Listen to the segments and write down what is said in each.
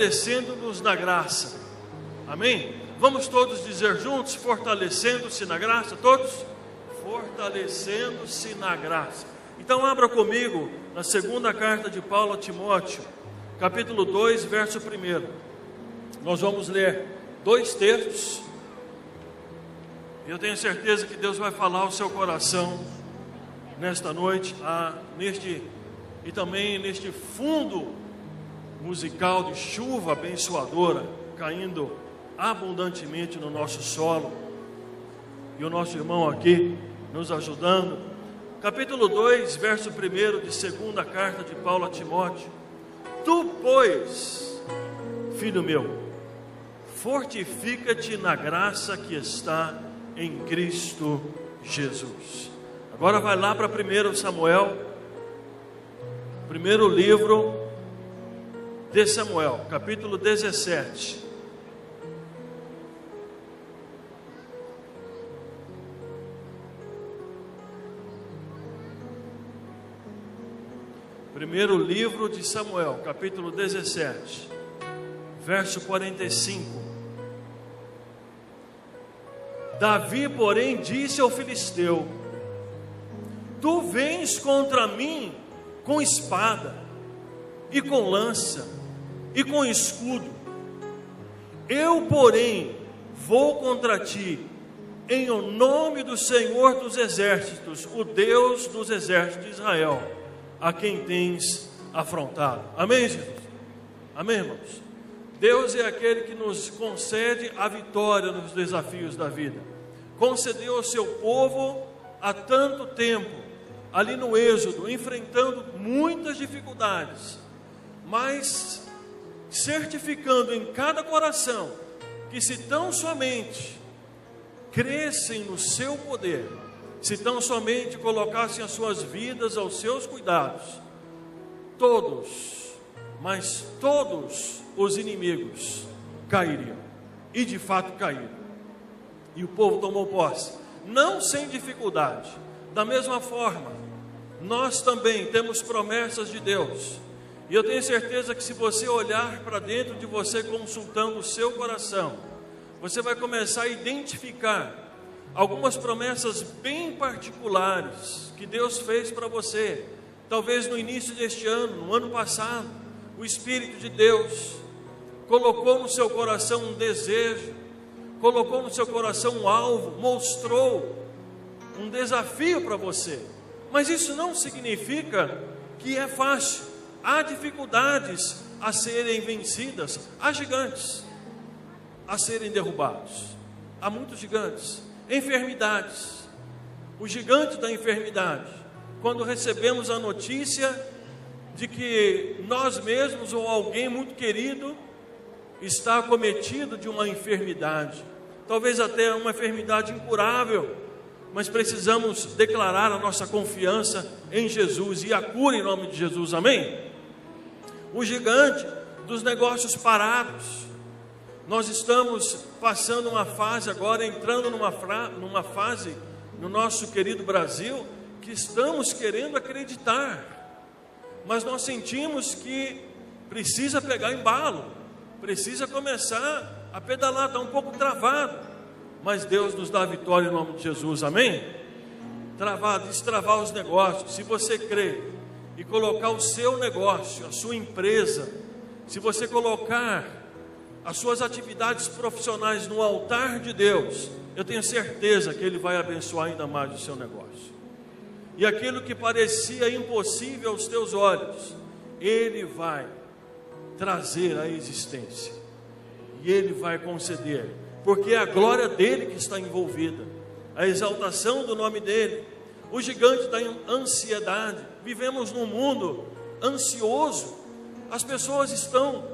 fortalecendo-nos na graça. Amém? Vamos todos dizer juntos, fortalecendo-se na graça, todos? Fortalecendo-se na graça. Então abra comigo na segunda carta de Paulo a Timóteo, capítulo 2, verso 1. Nós vamos ler 2 textos, e eu tenho certeza que Deus vai falar ao seu coração nesta noite, e também neste fundo musical de chuva abençoadora, caindo abundantemente no nosso solo, e o nosso irmão aqui nos ajudando. Capítulo 2, verso 1 de segunda carta de Paulo a Timóteo. Tu, pois, filho meu, fortifica-te na graça que está em Cristo Jesus. Agora vai lá para 1 Samuel, primeiro livro de Samuel, capítulo 17. Primeiro livro de Samuel, capítulo 17, verso 45. Davi, porém, disse ao filisteu: Tu vens contra mim com espada, e com lança, e com escudo. Eu, porém, vou contra ti, em nome do Senhor dos exércitos, o Deus dos exércitos de Israel, a quem tens afrontado. Amém, Jesus? Amém, irmãos? Deus é aquele que nos concede a vitória nos desafios da vida. Concedeu ao seu povo há tanto tempo, ali no Êxodo, enfrentando muitas dificuldades, mas certificando em cada coração que se tão somente crescem no seu poder, se tão somente colocassem as suas vidas aos seus cuidados, todos, mas todos os inimigos cairiam, e de fato caíram, e o povo tomou posse, não sem dificuldade. Da mesma forma, nós também temos promessas de Deus, e eu tenho certeza que se você olhar para dentro de você, consultando o seu coração, você vai começar a identificar algumas promessas bem particulares que Deus fez para você. Talvez no início deste ano, no ano passado, o Espírito de Deus colocou no seu coração um desejo, colocou no seu coração um alvo, mostrou um desafio para você. Mas isso não significa que é fácil. Há dificuldades a serem vencidas, há gigantes a serem derrubados, há muitos gigantes. Enfermidades, o gigante da enfermidade, quando recebemos a notícia de que nós mesmos ou alguém muito querido está acometido de uma enfermidade, talvez até uma enfermidade incurável, mas precisamos declarar a nossa confiança em Jesus e a cura em nome de Jesus, amém? O gigante dos negócios parados. Nós estamos passando uma fase agora, entrando numa fase no nosso querido Brasil, que estamos querendo acreditar, mas nós sentimos que precisa pegar embalo, precisa começar a pedalar, está um pouco travado, mas Deus nos dá a vitória em nome de Jesus, amém? Destravar os negócios, se você crer e colocar o seu negócio, a sua empresa, se você colocar as suas atividades profissionais no altar de Deus, eu tenho certeza que Ele vai abençoar ainda mais o seu negócio. E aquilo que parecia impossível aos teus olhos, Ele vai trazer à existência, e Ele vai conceder, porque é a glória dEle que está envolvida, a exaltação do nome dEle. O gigante da ansiedade. Vivemos num mundo ansioso, as pessoas estão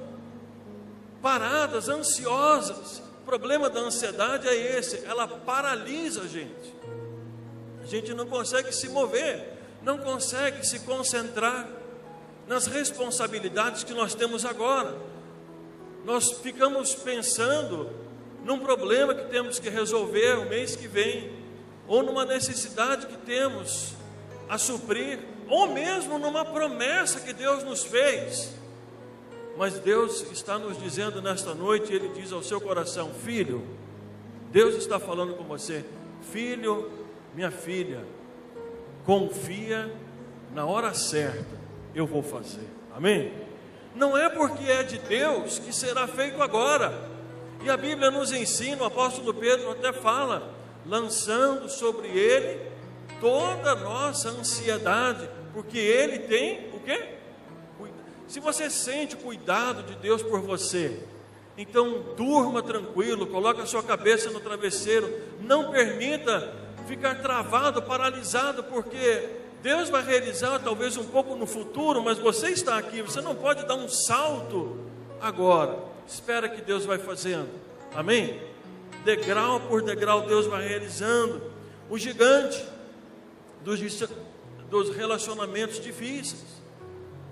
paradas, ansiosas. O problema da ansiedade é esse, ela paralisa a gente não consegue se mover, não consegue se concentrar nas responsabilidades que nós temos agora. Nós ficamos pensando num problema que temos que resolver o mês que vem, ou numa necessidade que temos a suprir, ou mesmo numa promessa que Deus nos fez. Mas Deus está nos dizendo nesta noite, Ele diz ao seu coração: filho, Deus está falando com você, filho, minha filha, confia, na hora certa eu vou fazer, amém? Não é porque é de Deus que será feito agora. E a Bíblia nos ensina, o apóstolo Pedro até fala, lançando sobre Ele toda a nossa ansiedade, porque Ele tem o quê? Se você sente o cuidado de Deus por você, então durma tranquilo, coloque a sua cabeça no travesseiro, não permita ficar travado, paralisado, porque Deus vai realizar talvez um pouco no futuro, mas você está aqui, você não pode dar um salto agora. Espera que Deus vai fazendo, amém? Degrau por degrau Deus vai realizando. O gigante dos relacionamentos difíceis,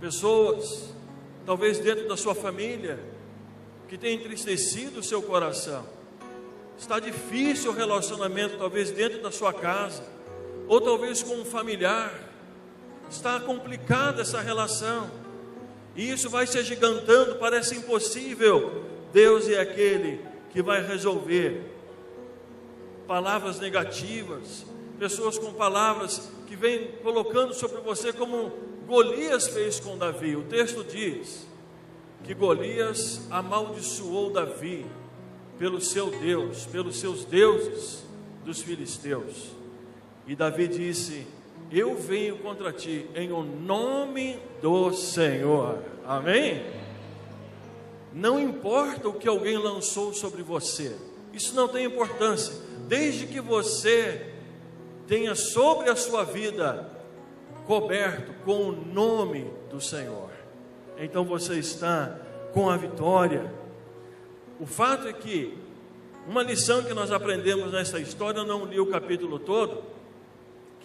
pessoas, talvez dentro da sua família, que tem entristecido o seu coração. Está difícil o relacionamento, talvez dentro da sua casa, ou talvez com um familiar. Está complicada essa relação, e isso vai se agigantando, parece impossível. Deus é aquele que vai resolver. Palavras negativas, pessoas com palavras que vêm colocando sobre você, como Golias fez com Davi. O texto diz que Golias amaldiçoou Davi pelo seu Deus, pelos seus deuses dos filisteus. E Davi disse: eu venho contra ti em o nome do Senhor, amém? Não importa o que alguém lançou sobre você, isso não tem importância, desde que você tenha sobre a sua vida coberto com o nome do Senhor, então você está com a vitória. O fato é que uma lição que nós aprendemos nessa história, eu não li o capítulo todo,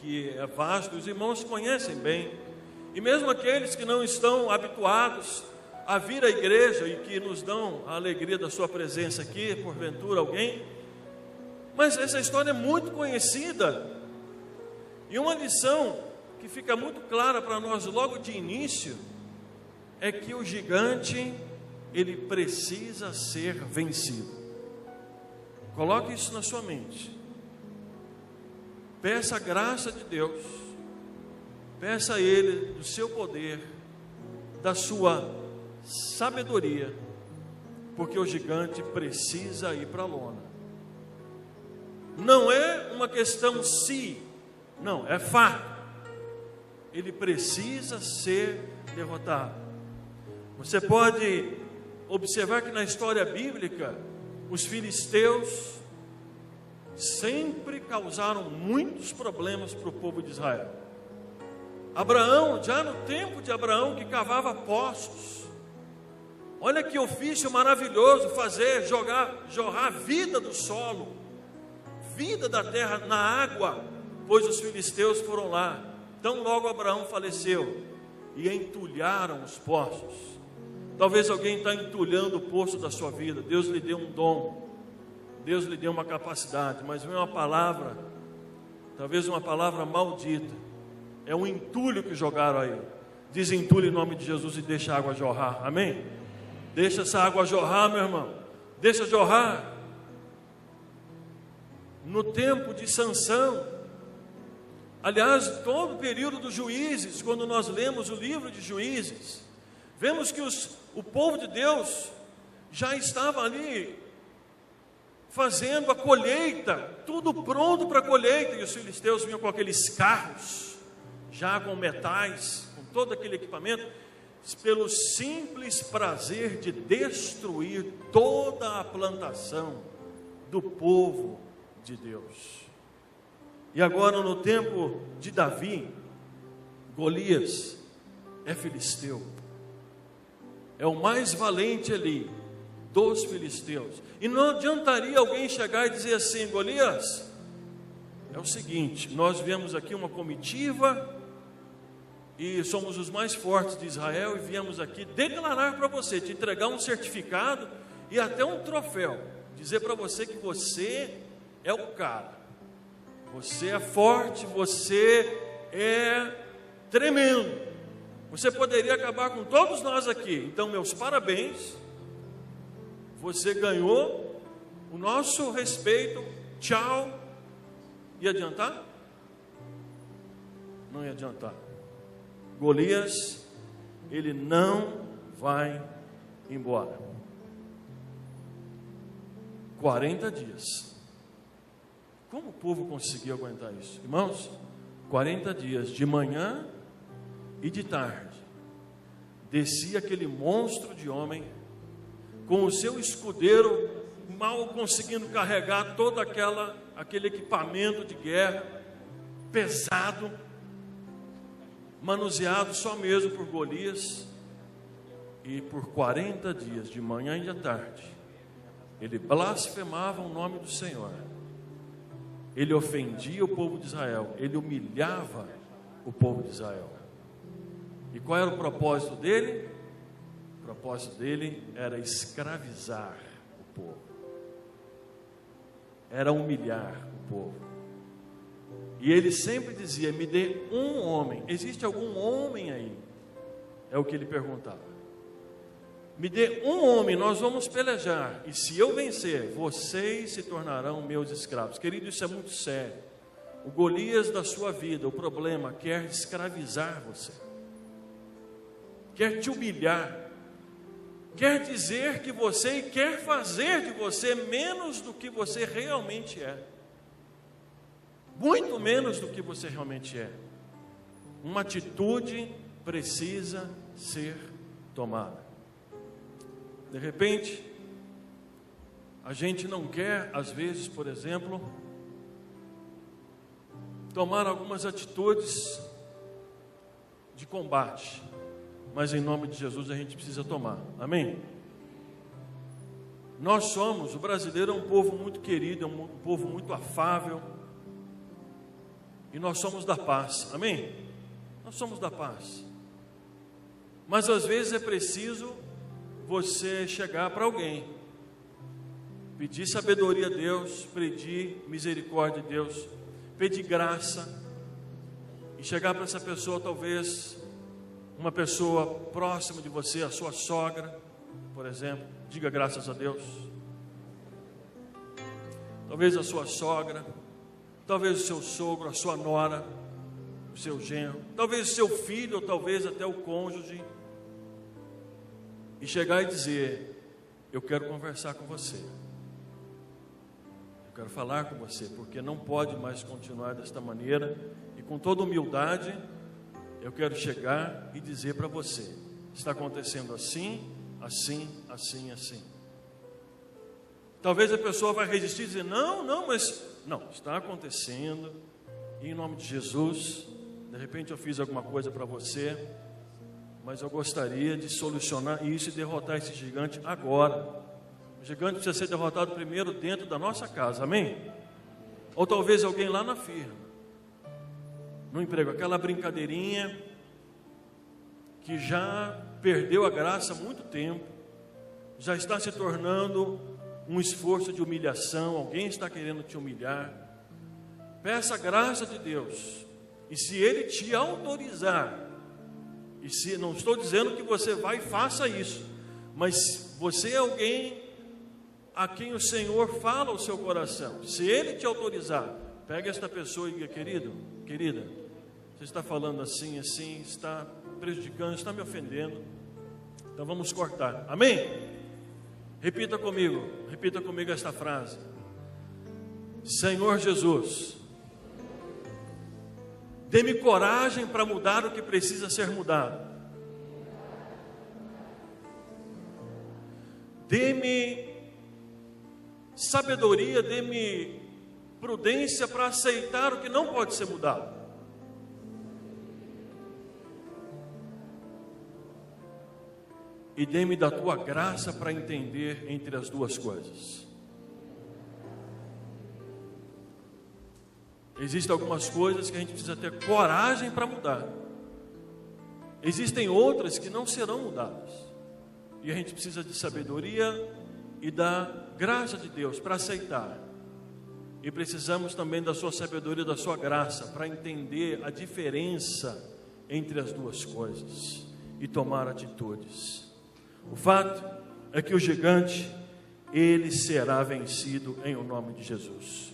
que é vasto, os irmãos conhecem bem, e mesmo aqueles que não estão habituados a vir à igreja e que nos dão a alegria da sua presença aqui, porventura alguém, mas essa história é muito conhecida, e uma lição que fica muito clara para nós logo de início, é que o gigante, ele precisa ser vencido. Coloque isso na sua mente. Peça a graça de Deus, peça a Ele do seu poder, da sua sabedoria, porque o gigante precisa ir para a lona. Não é uma questão se, não, é fato. Ele precisa ser derrotado. Você pode observar que na história bíblica, os filisteus sempre causaram muitos problemas para o povo de Israel. Abraão, já no tempo de Abraão, que cavava poços, olha que ofício maravilhoso, fazer, jorrar vida do solo, vida da terra na água, pois os filisteus foram lá. Então logo Abraão faleceu, e entulharam os poços. Talvez alguém está entulhando o poço da sua vida. Deus lhe deu um dom, Deus lhe deu uma capacidade, mas vem uma palavra, talvez uma palavra maldita, é um entulho que jogaram aí. Desentulhe em nome de Jesus e deixa a água jorrar, amém? Deixa essa água jorrar, meu irmão, deixa jorrar. No tempo de Sansão, aliás, todo o período dos Juízes, quando nós lemos o livro de Juízes, vemos que o povo de Deus já estava ali fazendo a colheita, tudo pronto para a colheita, e os filisteus vinham com aqueles carros, já com metais, com todo aquele equipamento, pelo simples prazer de destruir toda a plantação do povo de Deus. E agora, no tempo de Davi, Golias é filisteu, é o mais valente ali dos filisteus. E não adiantaria alguém chegar e dizer assim: Golias, é o seguinte, nós viemos aqui uma comitiva e somos os mais fortes de Israel e viemos aqui declarar para você, te entregar um certificado e até um troféu, dizer para você que você é o cara, você é forte, você é tremendo. Você poderia acabar com todos nós aqui. Então, meus parabéns. Você ganhou o nosso respeito. Tchau. Ia adiantar? Não ia adiantar. Golias, ele não vai embora. 40 dias. Como o povo conseguiu aguentar isso? Irmãos, 40 dias, de manhã e de tarde, descia aquele monstro de homem, com o seu escudeiro, mal conseguindo carregar todo aquele equipamento de guerra, pesado, manuseado só mesmo por Golias, e por 40 dias, de manhã e de tarde, ele blasfemava o nome do Senhor, ele ofendia o povo de Israel, ele humilhava o povo de Israel. E qual era o propósito dele? O propósito dele era escravizar o povo, era humilhar o povo. E ele sempre dizia: me dê um homem. Existe algum homem aí? É o que ele perguntava. Me dê um homem, nós vamos pelejar, e se eu vencer, vocês se tornarão meus escravos. Querido, isso é muito sério. O Golias da sua vida, o problema, quer escravizar você, quer te humilhar, quer dizer que você, quer fazer de você menos do que você realmente é, muito menos do que você realmente é. Uma atitude precisa ser tomada. De repente, a gente não quer, às vezes, por exemplo, tomar algumas atitudes de combate, mas em nome de Jesus a gente precisa tomar, amém? Nós somos, o brasileiro é um povo muito querido, é um povo muito afável, e nós somos da paz, amém? Nós somos da paz, mas às vezes é preciso você chegar para alguém, pedir sabedoria a Deus, pedir misericórdia a Deus, pedir graça, e chegar para essa pessoa, talvez uma pessoa próxima de você, a sua sogra, por exemplo, diga graças a Deus. Talvez a sua sogra, talvez o seu sogro, a sua nora, o seu genro, talvez o seu filho, ou talvez até o cônjuge, e chegar e dizer: eu quero conversar com você, eu quero falar com você, porque não pode mais continuar desta maneira, e com toda humildade, eu quero chegar e dizer para você: está acontecendo assim, assim, assim, assim. Talvez a pessoa vai resistir e dizer: não, mas não, está acontecendo, e em nome de Jesus, de repente eu fiz alguma coisa para você, mas eu gostaria de solucionar isso e derrotar esse gigante agora. O gigante precisa ser derrotado primeiro dentro da nossa casa, amém? Ou talvez alguém lá na firma, no emprego, aquela brincadeirinha que já perdeu a graça há muito tempo, já está se tornando um esforço de humilhação, alguém está querendo te humilhar. Peça a graça de Deus, e se Ele te autorizar, e se não estou dizendo que você vai e faça isso, mas você é alguém a quem o Senhor fala ao seu coração, se Ele te autorizar, pega esta pessoa e diga: querido, querida, você está falando assim, assim, está prejudicando, está me ofendendo, então vamos cortar, amém? Repita comigo esta frase: Senhor Jesus, dê-me coragem para mudar o que precisa ser mudado. Dê-me sabedoria, dê-me prudência para aceitar o que não pode ser mudado. E dê-me da tua graça para entender entre as duas coisas. Existem algumas coisas que a gente precisa ter coragem para mudar. Existem outras que não serão mudadas. E a gente precisa de sabedoria e da graça de Deus para aceitar. E precisamos também da sua sabedoria e da sua graça para entender a diferença entre as duas coisas e tomar atitudes. O fato é que o gigante, ele será vencido em o nome de Jesus.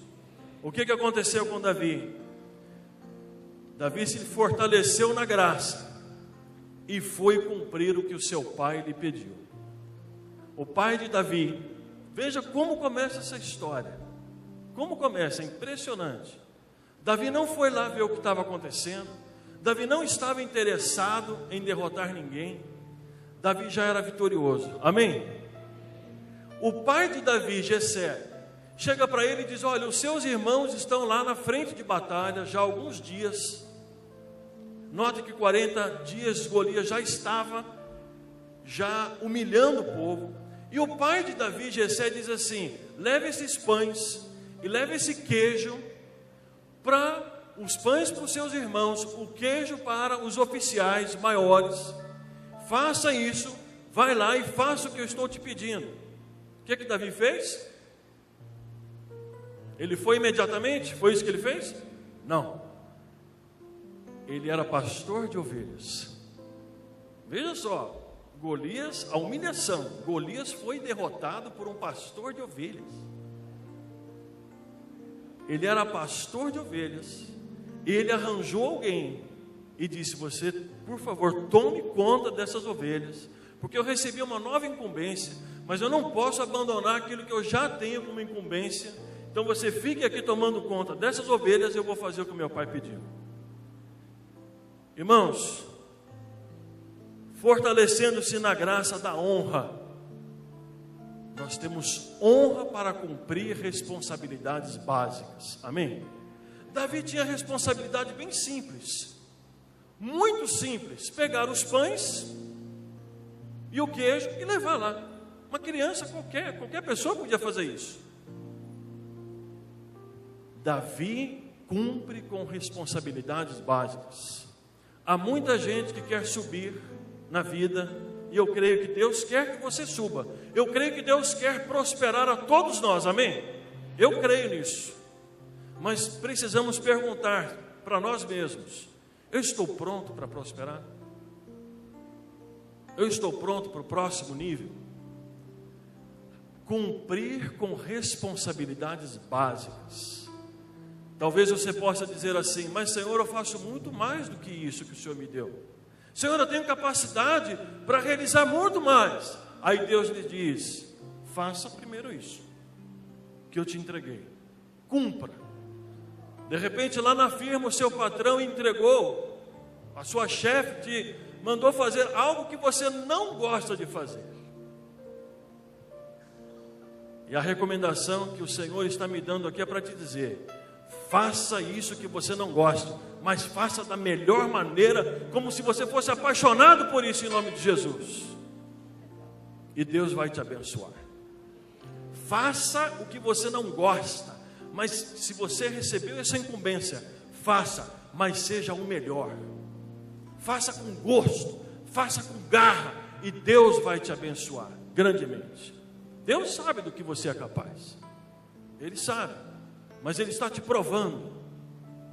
O que aconteceu com Davi? Davi se fortaleceu na graça e foi cumprir o que o seu pai lhe pediu. O pai de Davi, veja como começa essa história. Como começa, é impressionante. Davi não foi lá ver o que estava acontecendo. Davi não estava interessado em derrotar ninguém. Davi já era vitorioso, amém? O pai de Davi, Jessé, chega para ele e diz: olha, os seus irmãos estão lá na frente de batalha já há alguns dias. Note que 40 dias Golias já estava humilhando o povo. E o pai de Davi, Jessé, diz assim: leve esses pães e leve esse queijo os pães para os seus irmãos, o queijo para os oficiais maiores. Faça isso, vai lá e faça o que eu estou te pedindo. O que Davi fez? Ele foi imediatamente? Foi isso que ele fez? Não. Ele era pastor de ovelhas. Veja só, Golias, a humilhação. Golias foi derrotado por um pastor de ovelhas. Ele era pastor de ovelhas. E ele arranjou alguém e disse: você, por favor, tome conta dessas ovelhas, porque eu recebi uma nova incumbência, mas eu não posso abandonar aquilo que eu já tenho como incumbência. Então você fique aqui tomando conta dessas ovelhas e eu vou fazer o que o meu pai pediu. Irmãos, fortalecendo-se na graça da honra, nós temos honra para cumprir responsabilidades básicas, amém? Davi tinha responsabilidade bem simples, muito simples: pegar os pães e o queijo e levar lá. Uma criança qualquer pessoa podia fazer isso. Davi cumpre com responsabilidades básicas. Há muita gente que quer subir na vida, e eu creio que Deus quer que você suba. Eu creio que Deus quer prosperar a todos nós, amém? Eu creio nisso. Mas precisamos perguntar para nós mesmos: eu estou pronto para prosperar? Eu estou pronto para o próximo nível? Cumprir com responsabilidades básicas. Talvez você possa dizer assim: mas Senhor, eu faço muito mais do que isso que o Senhor me deu. Senhor, eu tenho capacidade para realizar muito mais. Aí Deus lhe diz: faça primeiro isso que eu te entreguei, cumpra. De repente lá na firma o seu patrão entregou, a sua chefe te mandou fazer algo que você não gosta de fazer. E a recomendação que o Senhor está me dando aqui é para te dizer: faça isso que você não gosta, mas faça da melhor maneira, como se você fosse apaixonado por isso, em nome de Jesus. E Deus vai te abençoar. Faça o que você não gosta, mas se você recebeu essa incumbência, faça, mas seja o melhor. Faça com gosto, faça com garra, e Deus vai te abençoar grandemente. Deus sabe do que você é capaz, Ele sabe, mas Ele está te provando.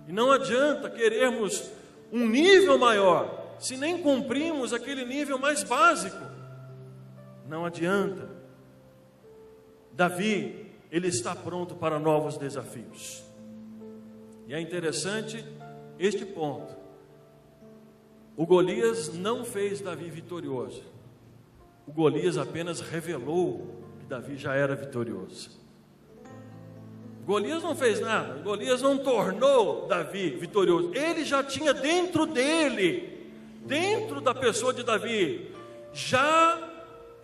E não adianta querermos um nível maior, se nem cumprimos aquele nível mais básico. Não adianta. Davi, ele está pronto para novos desafios. E é interessante este ponto: o Golias não fez Davi vitorioso. O Golias apenas revelou que Davi já era vitorioso. Golias não fez nada, Golias não tornou Davi vitorioso. Ele já tinha dentro dele, dentro da pessoa de Davi, já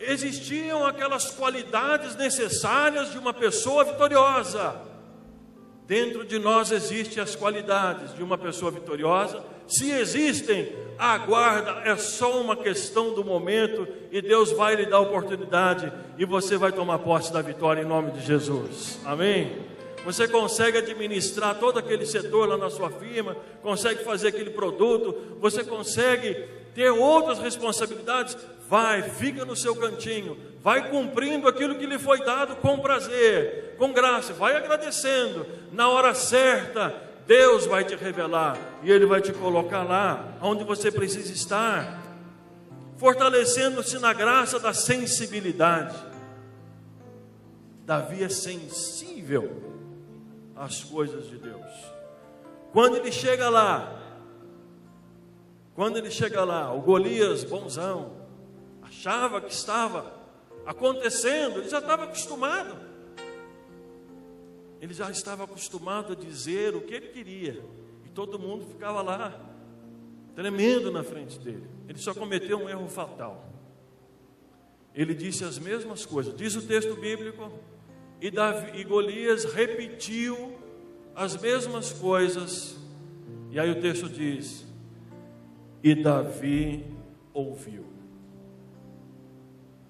existiam aquelas qualidades necessárias de uma pessoa vitoriosa. Dentro de nós existem as qualidades de uma pessoa vitoriosa. Se existem, aguarda, é só uma questão do momento, e Deus vai lhe dar a oportunidade, e você vai tomar posse da vitória em nome de Jesus, amém? Você consegue administrar todo aquele setor lá na sua firma, consegue fazer aquele produto, você consegue ter outras responsabilidades. Vai, fica no seu cantinho, vai cumprindo aquilo que lhe foi dado com prazer, com graça, vai agradecendo. Na hora certa, Deus vai te revelar e Ele vai te colocar lá onde você precisa estar, fortalecendo-se na graça da sensibilidade. Davi é sensível às coisas de Deus. Quando ele chega lá, o Golias bonzão achava que estava acontecendo, ele já estava acostumado. Ele já estava acostumado a dizer o que ele queria, e todo mundo ficava lá, tremendo na frente dele. Ele só cometeu um erro fatal. Ele disse as mesmas coisas, diz o texto bíblico, e Golias repetiu as mesmas coisas, e aí o texto diz, e Davi ouviu.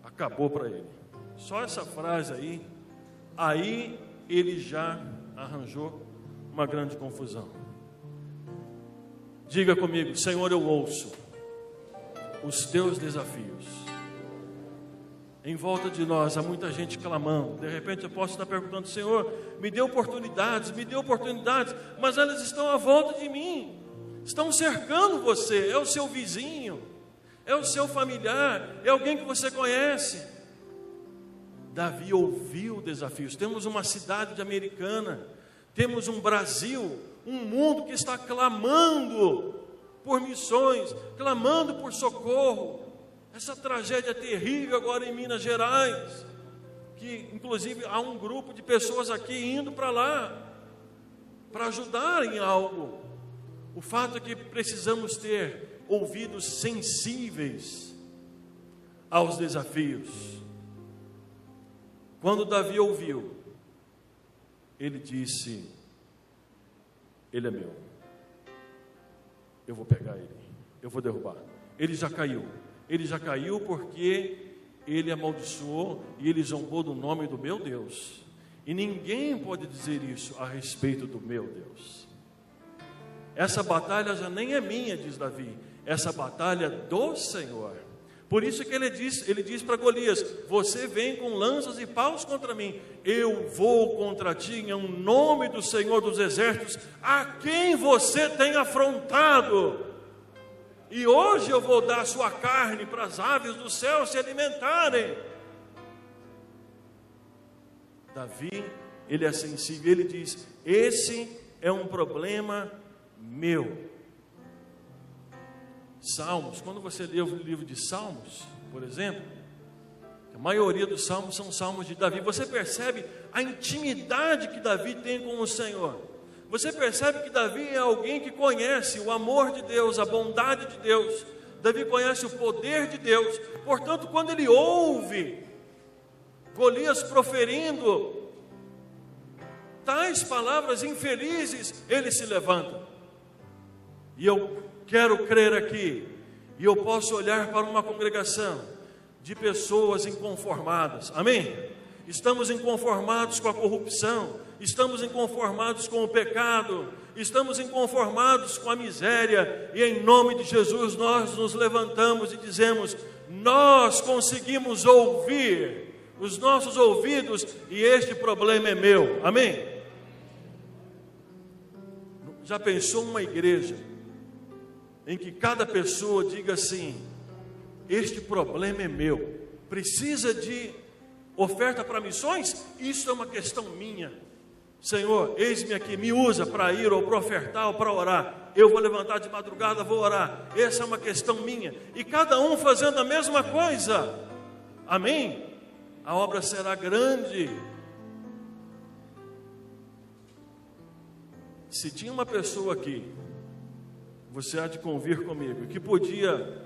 Acabou para ele. Só essa frase aí ele já arranjou uma grande confusão. Diga comigo: Senhor, eu ouço os teus desafios. Em volta de nós há muita gente clamando. De repente eu posso estar perguntando: Senhor, me dê oportunidades, mas elas estão à volta de mim, estão cercando você. É o seu vizinho, é o seu familiar, é alguém que você conhece. Davi ouviu desafios. Temos uma cidade americana, temos um Brasil, um mundo que está clamando por missões, clamando por socorro. Essa tragédia terrível agora em Minas Gerais, que inclusive há um grupo de pessoas aqui indo para lá, para ajudar em algo. O fato é que precisamos ter ouvidos sensíveis aos desafios. Quando Davi ouviu, ele disse: ele é meu, eu vou pegar ele, eu vou derrubar. Ele já caiu porque ele amaldiçoou e ele zombou do nome do meu Deus, e ninguém pode dizer isso a respeito do meu Deus. Essa batalha já nem é minha, diz Davi, essa batalha é do Senhor. Por isso que ele diz para Golias: você vem com lanças e paus contra mim, eu vou contra ti em nome do Senhor dos Exércitos, a quem você tem afrontado. E hoje eu vou dar sua carne para as aves do céu se alimentarem. Davi, ele é sensível, ele diz: esse é um problema meu. Salmos, quando você lê o livro de Salmos, por exemplo, a maioria dos salmos são salmos de Davi. Você percebe a intimidade que Davi tem com o Senhor. Você percebe que Davi é alguém que conhece o amor de Deus, a bondade de Deus. Davi conhece o poder de Deus. Portanto, quando ele ouve Golias proferindo tais palavras infelizes, ele se levanta. E eu quero crer aqui, e eu posso olhar para uma congregação de pessoas inconformadas, amém? Estamos inconformados com a corrupção, estamos inconformados com o pecado, estamos inconformados com a miséria, e em nome de Jesus nós nos levantamos e dizemos: nós conseguimos ouvir, os nossos ouvidos, e este problema é meu, amém? Já pensou uma igreja em que cada pessoa diga assim: este problema é meu, precisa de oferta para missões? Isso é uma questão minha. Senhor, eis-me aqui, me usa para ir ou para ofertar ou para orar. Eu vou levantar de madrugada, vou orar. Essa é uma questão minha. E cada um fazendo a mesma coisa, amém? A obra será grande. Se tinha uma pessoa aqui, você há de convir comigo, que podia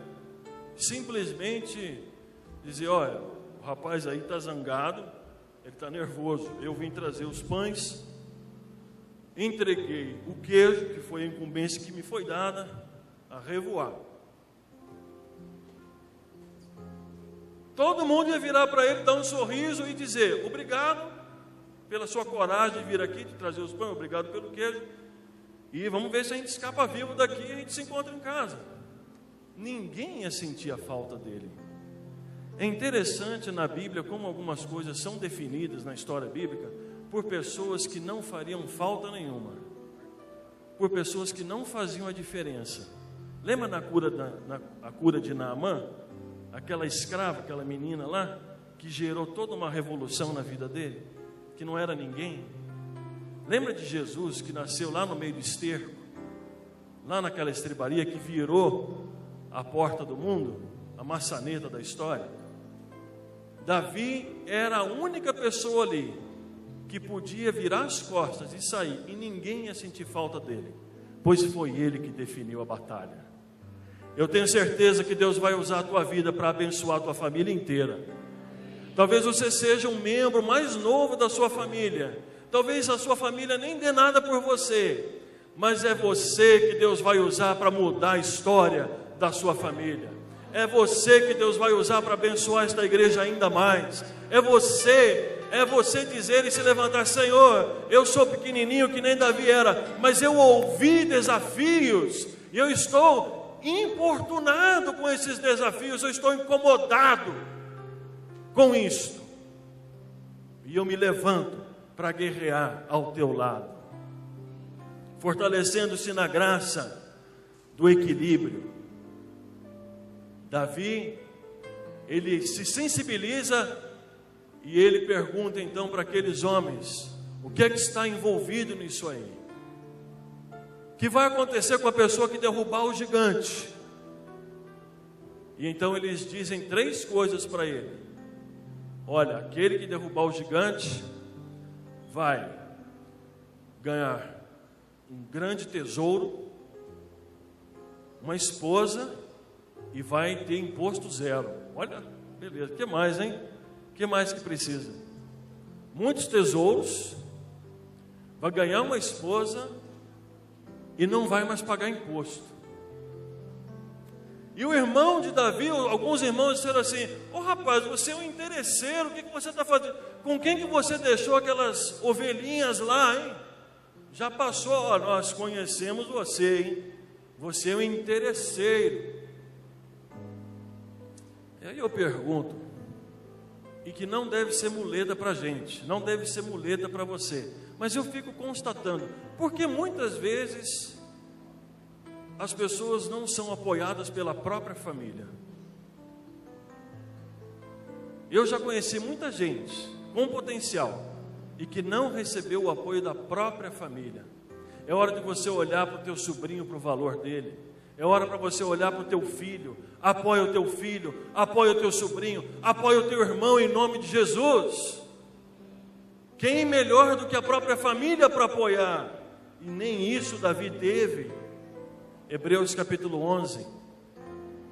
simplesmente dizer: olha, o rapaz aí está zangado, ele está nervoso, eu vim trazer os pães, entreguei o queijo, que foi a incumbência que me foi dada, a revoar. Todo mundo ia virar para ele, dar um sorriso e dizer: obrigado pela sua coragem de vir aqui, de trazer os pães, obrigado pelo queijo, e vamos ver se a gente escapa vivo daqui e a gente se encontra em casa. Ninguém ia sentir a falta dele. É interessante na Bíblia como algumas coisas são definidas na história bíblica por pessoas que não fariam falta nenhuma. por pessoas que não faziam a diferença. Lembra na cura de Naamã? Aquela escrava, aquela menina lá, que gerou toda uma revolução na vida dele, que não era ninguém. Lembra de Jesus, que nasceu lá no meio do esterco, lá naquela estrebaria que virou a porta do mundo, a maçaneta da história? Davi era a única pessoa ali que podia virar as costas e sair, e ninguém ia sentir falta dele, pois foi ele que definiu a batalha. Eu tenho certeza que Deus vai usar a tua vida para abençoar a tua família inteira. Talvez você seja um membro mais novo da sua família, talvez a sua família nem dê nada por você, mas é você que Deus vai usar para mudar a história da sua família. É você que Deus vai usar para abençoar esta igreja ainda mais. É você dizer e se levantar: Senhor, eu sou pequenininho que nem Davi era, mas eu ouvi desafios, e eu estou importunado com esses desafios, eu estou incomodado com isto, e eu me levanto para guerrear ao teu lado, fortalecendo-se na graça do equilíbrio. Davi, ele se sensibiliza e ele pergunta então para aqueles homens: o que é que está envolvido nisso aí? O que vai acontecer com a pessoa que derrubar o gigante? E então eles dizem 3 coisas para ele: olha, aquele que derrubar o gigante vai ganhar um grande tesouro, uma esposa, e vai ter imposto zero. Olha, beleza, o que mais, hein? O que mais que precisa? Muitos tesouros, vai ganhar uma esposa e não vai mais pagar imposto. E o irmão de Davi, alguns irmãos disseram assim: ô rapaz, você é um interesseiro, o que você está fazendo? Com quem que você deixou aquelas ovelhinhas lá, hein? Já passou, ó, nós conhecemos você, hein? Você é um interesseiro. E aí eu pergunto, e que não deve ser muleta para a gente, não deve ser muleta para você, mas eu fico constatando, porque muitas vezes as pessoas não são apoiadas pela própria família. Eu já conheci muita gente com potencial e que não recebeu o apoio da própria família. É hora de você olhar para o teu sobrinho, para o valor dele. É hora para você olhar para o teu filho. Apoia o teu filho, apoia o teu sobrinho, apoia o teu irmão em nome de Jesus. Quem melhor do que a própria família para apoiar? E nem isso Davi teve. Hebreus capítulo 11,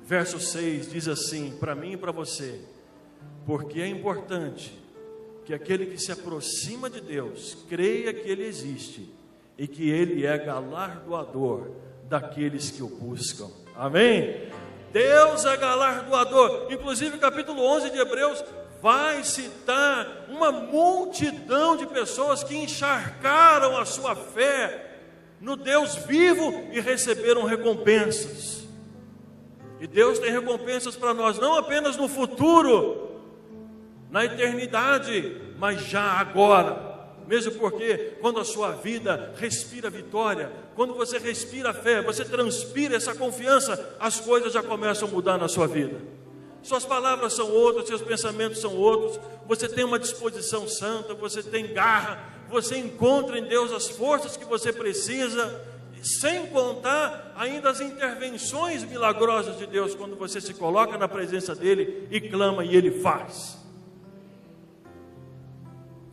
verso 6 diz assim, para mim e para você: porque é importante que aquele que se aproxima de Deus creia que Ele existe e que Ele é galardoador daqueles que o buscam. Amém? Deus é galardoador. Inclusive o capítulo 11 de Hebreus vai citar uma multidão de pessoas que encharcaram a sua fé no Deus vivo e receberam recompensas. E Deus tem recompensas para nós, não apenas no futuro, na eternidade, mas já agora. Mesmo porque quando a sua vida respira vitória, quando você respira fé, você transpira essa confiança, as coisas já começam a mudar na sua vida. Suas palavras são outras, seus pensamentos são outros, você tem uma disposição santa, você tem garra, você encontra em Deus as forças que você precisa, sem contar ainda as intervenções milagrosas de Deus, quando você se coloca na presença dEle e clama e Ele faz.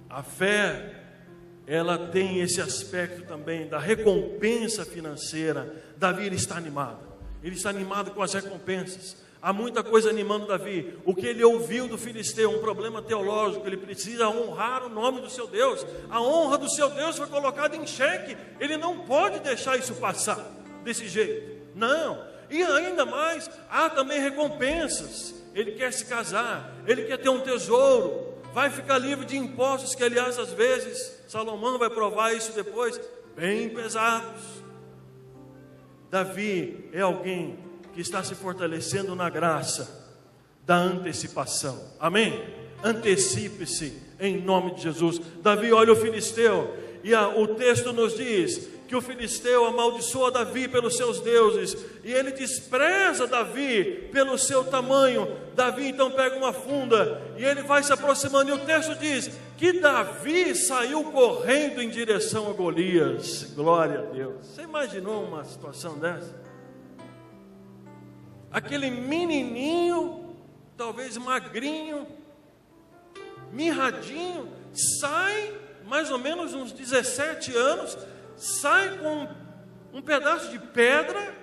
A fé, ela tem esse aspecto também da recompensa financeira. Davi, ele está animado com as recompensas. Há muita coisa animando Davi. O que ele ouviu do filisteu, um problema teológico, ele precisa honrar o nome do seu Deus. A honra do seu Deus foi colocada em xeque. Ele não pode deixar isso passar desse jeito, não. E ainda mais, há também recompensas. Ele quer se casar, ele quer ter um tesouro, vai ficar livre de impostos, que aliás às vezes, Salomão vai provar isso depois, bem pesados. Davi é alguém que está se fortalecendo na graça da antecipação. Amém? Antecipe-se em nome de Jesus. Davi olha o filisteu e o texto nos diz que o filisteu amaldiçoa Davi pelos seus deuses, e ele despreza Davi pelo seu tamanho. Davi então pega uma funda, e ele vai se aproximando, e o texto diz que Davi saiu correndo em direção a Golias. Glória a Deus. Você imaginou uma situação dessa? Aquele menininho, talvez magrinho, mirradinho, sai, mais ou menos uns 17 anos, sai com um pedaço de pedra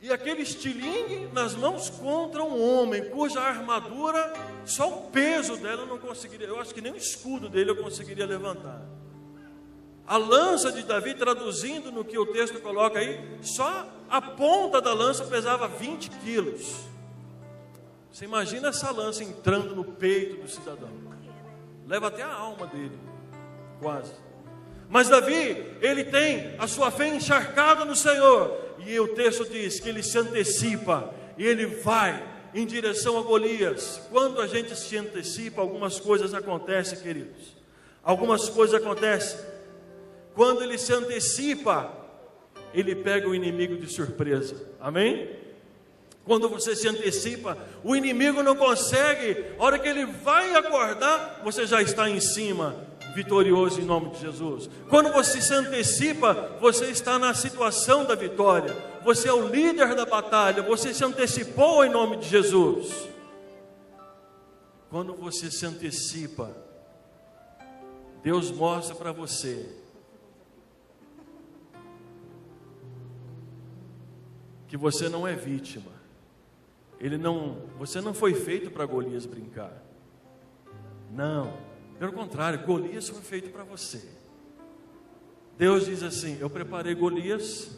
e aquele estilingue nas mãos contra um homem cuja armadura, só o peso dela eu não conseguiria, eu acho que nem o escudo dele eu conseguiria levantar. A lança de Davi, traduzindo no que o texto coloca aí, só a ponta da lança pesava 20 quilos. Você imagina essa lança entrando no peito do cidadão, leva até a alma dele, quase. Mas Davi, ele tem a sua fé encharcada no Senhor, e o texto diz que ele se antecipa, e ele vai em direção a Golias. Quando a gente se antecipa, algumas coisas acontecem, queridos. Algumas coisas acontecem. Quando ele se antecipa, ele pega o inimigo de surpresa. Amém? Quando você se antecipa, o inimigo não consegue. A hora que ele vai acordar, você já está em cima, vitorioso em nome de Jesus. Quando você se antecipa, você está na situação da vitória. Você é o líder da batalha. Você se antecipou em nome de Jesus. Quando você se antecipa, Deus mostra para você que você não é vítima. Você não foi feito para Golias brincar. Não, pelo contrário, Golias foi feito para você. Deus diz assim: eu preparei Golias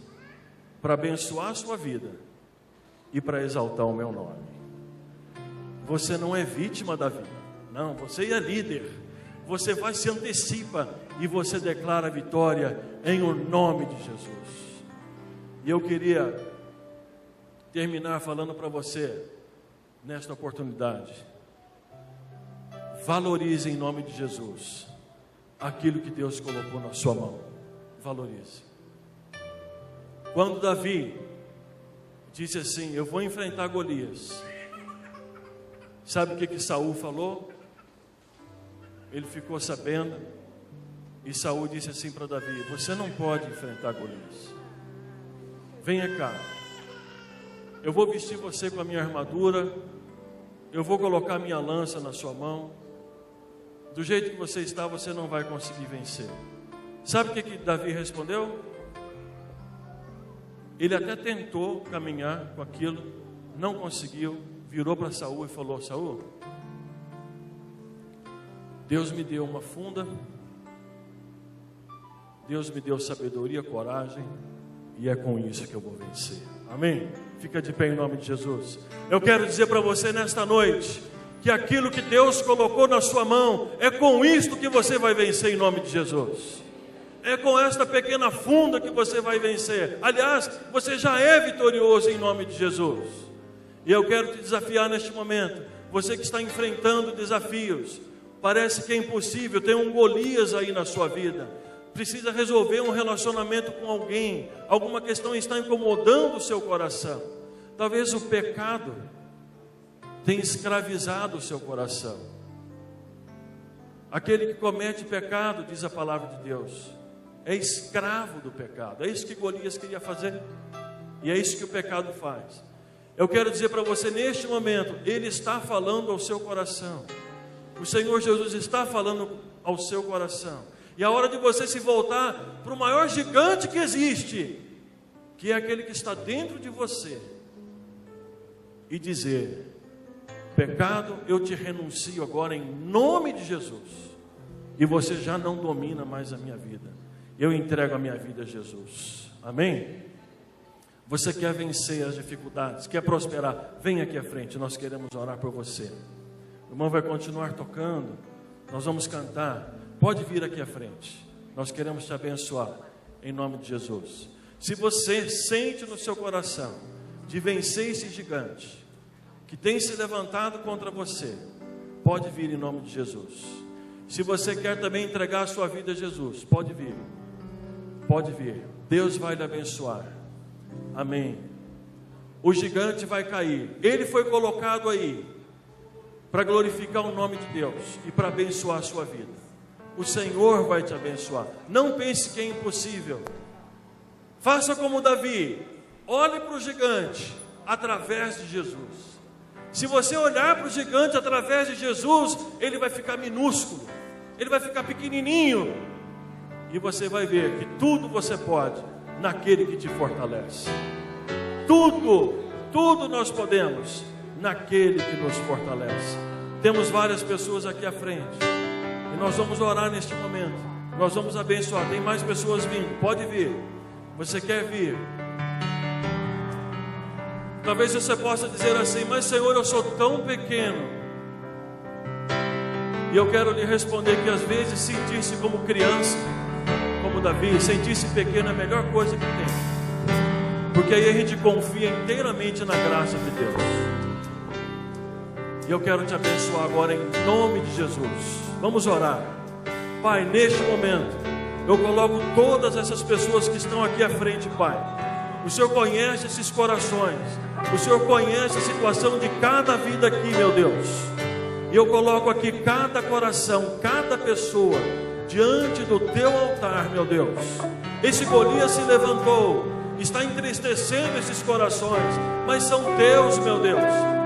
para abençoar a sua vida e para exaltar o meu nome. Você não é vítima da vida. Não, você é líder. Você vai, se antecipa e você declara a vitória em o nome de Jesus. E eu queria terminar falando para você, nesta oportunidade, valorize em nome de Jesus aquilo que Deus colocou na sua mão. Valorize. Quando Davi disse assim: eu vou enfrentar Golias, sabe o que Saul falou? Ele ficou sabendo, e Saul disse assim para Davi: você não pode enfrentar Golias. Venha cá, eu vou vestir você com a minha armadura, eu vou colocar minha lança na sua mão. Do jeito que você está, você não vai conseguir vencer. Sabe o que Davi respondeu? Ele até tentou caminhar com aquilo, não conseguiu, virou para Saul e falou: Saul, Deus me deu uma funda, Deus me deu sabedoria, coragem, e é com isso que eu vou vencer. Amém? Fica de pé em nome de Jesus. Eu quero dizer para você nesta noite que aquilo que Deus colocou na sua mão, é com isto que você vai vencer em nome de Jesus. É com esta pequena funda que você vai vencer. Aliás, você já é vitorioso em nome de Jesus. E eu quero te desafiar neste momento. Você que está enfrentando desafios, parece que é impossível, tem um Golias aí na sua vida, precisa resolver um relacionamento com alguém, alguma questão está incomodando o seu coração. Talvez o pecado tenha escravizado o seu coração. Aquele que comete pecado, diz a palavra de Deus, é escravo do pecado. É isso que Golias queria fazer, e é isso que o pecado faz. Eu quero dizer para você neste momento, Ele está falando ao seu coração. O Senhor Jesus está falando ao seu coração. E a hora de você se voltar para o maior gigante que existe, que é aquele que está dentro de você, e dizer: pecado, eu te renuncio agora em nome de Jesus, e você já não domina mais a minha vida. Eu entrego a minha vida a Jesus. Amém? Você quer vencer as dificuldades, quer prosperar? Vem aqui à frente, nós queremos orar por você. O irmão vai continuar tocando, nós vamos cantar. Pode vir aqui à frente, nós queremos te abençoar em nome de Jesus. Se você sente no seu coração de vencer esse gigante que tem se levantado contra você, pode vir em nome de Jesus. Se você quer também entregar a sua vida a Jesus, pode vir. Pode vir. Deus vai lhe abençoar. Amém. O gigante vai cair. Ele foi colocado aí para glorificar o nome de Deus e para abençoar a sua vida. O Senhor vai te abençoar. Não pense que é impossível. Faça como Davi. Olhe para o gigante através de Jesus. Se você olhar para o gigante através de Jesus, ele vai ficar minúsculo, ele vai ficar pequenininho, e você vai ver que tudo você pode naquele que te fortalece. Tudo nós podemos naquele que nos fortalece. Temos várias pessoas aqui à frente, e nós vamos orar neste momento. Nós vamos abençoar. Tem mais pessoas vindo, pode vir. Você quer vir? Talvez você possa dizer assim: mas Senhor, eu sou tão pequeno. E eu quero lhe responder que às vezes sentir-se como criança, como Davi, sentir-se pequeno é a melhor coisa que tem, porque aí a gente confia inteiramente na graça de Deus. E eu quero te abençoar agora em nome de Jesus. Vamos orar. Pai, neste momento eu coloco todas essas pessoas que estão aqui à frente, Pai. O Senhor conhece esses corações, o Senhor conhece a situação de cada vida aqui, meu Deus. E eu coloco aqui cada coração, cada pessoa diante do teu altar, meu Deus. Esse Golias se levantou, está entristecendo esses corações, mas são teus, meu Deus.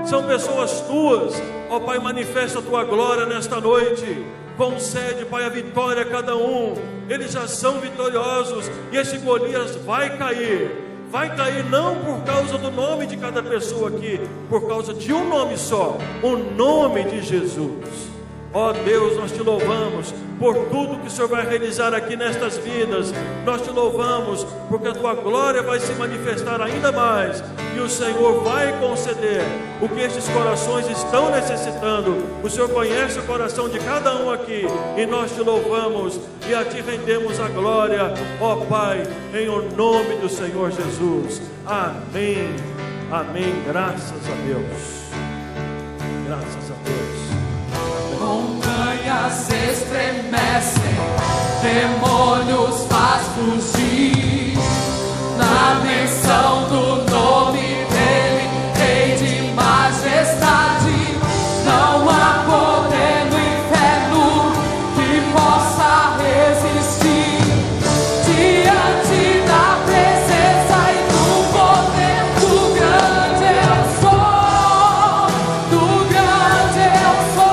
São pessoas tuas. Ó Pai, manifesta a tua glória nesta noite. Concede, Pai, a vitória a cada um. Eles já são vitoriosos, e esse Golias vai cair. Vai cair não por causa do nome de cada pessoa aqui, por causa de um nome só, o nome de Jesus. Ó Deus, nós te louvamos por tudo que o Senhor vai realizar aqui nestas vidas. Nós te louvamos porque a tua glória vai se manifestar ainda mais, e o Senhor vai conceder o que estes corações estão necessitando. O Senhor conhece o coração de cada um aqui, e nós te louvamos e a ti rendemos a glória, ó Pai, em o nome do Senhor Jesus. Amém. Amém. Graças a Deus. Graças a Deus. Montanhas estremecem, demônios faz fugir, na menção do nome dele, Rei de majestade. Não há poder no inferno que possa resistir diante da presença e do poder do grande eu sou, do grande eu sou.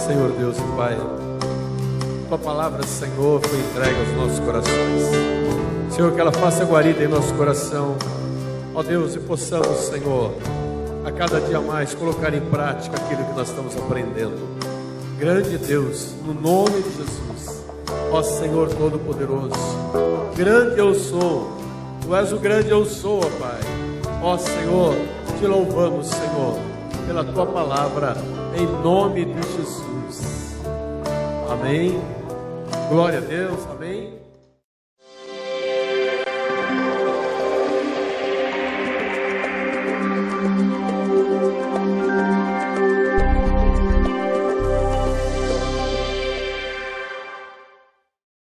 Senhor Deus e Pai, tua palavra, Senhor, foi entregue aos nossos corações. Senhor, que ela faça guarida em nosso coração, ó Deus, e possamos, Senhor, a cada dia mais colocar em prática aquilo que nós estamos aprendendo. Grande Deus, no nome de Jesus, ó Senhor Todo-Poderoso, grande eu sou, tu és o grande eu sou, ó Pai. Ó Senhor, te louvamos, Senhor, pela tua palavra, em nome de Jesus. Amém. Glória a Deus. Amém.